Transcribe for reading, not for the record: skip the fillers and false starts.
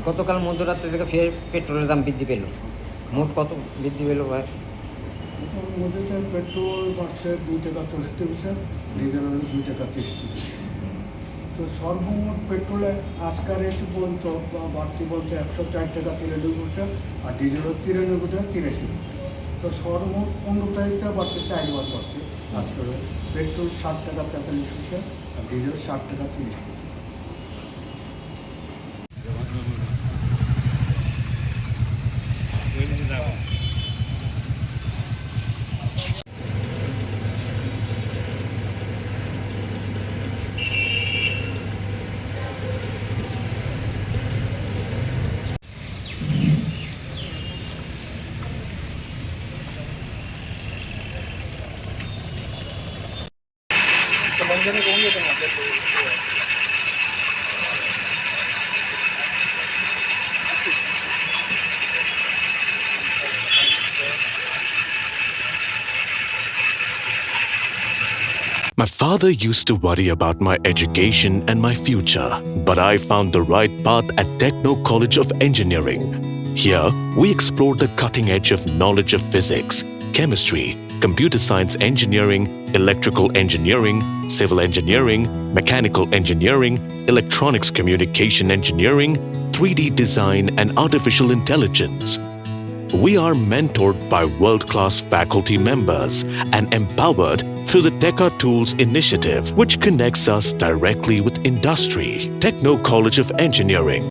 গতকাল মধ্যরাত্রি থেকে ফের পেট্রোলের দাম বৃদ্ধি পেল। মোট কত বৃদ্ধি পেল ভাই? মোদিতে পেট্রোল বাড়ছে 2 টাকা 64 পয়সা, ডিজেল হলো 2 টাকা 30 পয়সা। তো সর্বমোট পেট্রোলে আজকাল রেট বলতো বা বাড়তি বলতে 104 টাকা 93 পয়সা, আর ডিজেল হলো 93 টাকা 83 পয়সা। তো সর্বমোট 15 তারিখটা বাড়ছে 4 বার বাড়ছে। আজকাল পেট্রোল 60 টাকা 43 পয়সা আর ডিজেল 60 টাকা 30 পয়সা। My father used to worry about my education and my future, but I found the right path at Techno College of Engineering. Here, we explore the cutting edge of knowledge of physics, chemistry, computer science engineering, electrical engineering, civil engineering, mechanical engineering, electronics communication engineering, 3D design and artificial intelligence. We are mentored by world-class faculty members and empowered through the Deca Tools initiative, which connects us directly with industry. Techno College of Engineering.